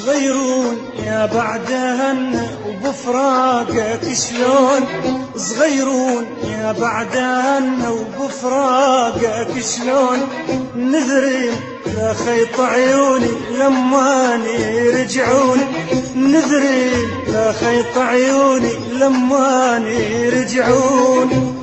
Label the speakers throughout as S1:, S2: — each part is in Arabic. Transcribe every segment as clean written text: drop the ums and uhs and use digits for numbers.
S1: صغيرون يا بعدهن وبفراقك شلون، صغيرون يا بعدهن وبفراقك شلون، نذرين لا خيط عيوني لماني يرجعون، نذرين لا خيط عيوني لماني يرجعون.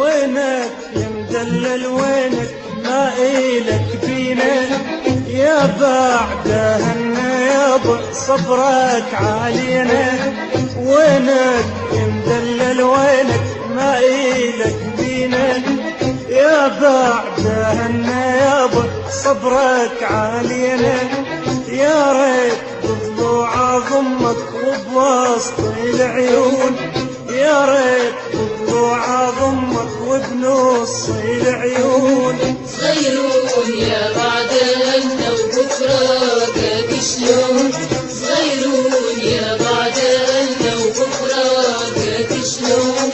S1: وينك يا مدلل وينك ما إلك بينا، يا بعدهن يابا صبرك علينا، وينك يا مدلل وينك ما إلك بينا، يا بعدهن يابا صبرك علينا، يا ريت بضلوع ضمك وبوسط العيون، يا ريت بضلوع ضمك وبنص العيون.
S2: صغيرون يا بعدهن وبفراقك شلون، صغيرون يا بعدهن وبفراقك شلون،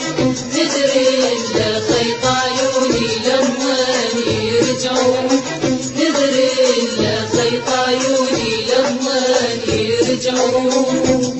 S2: ندرين لا خيط عيوني لماني يرجعون، ندرين لا خيط عيوني لماني يرجعون.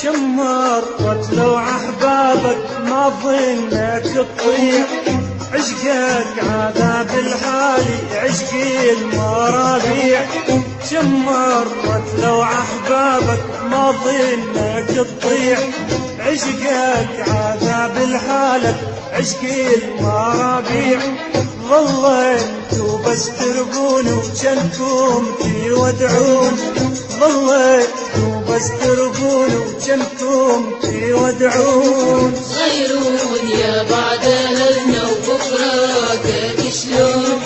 S1: كم مرت لو أحبابك ما ظنك تطيع، عشقك عذاب الحالي عشقي المرابيع، كم مرت لو أحبابك ما ظنك تطيع، عشقك عذاب الحالة عشقي المرابيع، ظليتوا بس تربون وجنتم تودعون، ظليتوا بس تربون وجنتم تودعون.
S2: صغيرون يا بعدهن وبفراقك شلون،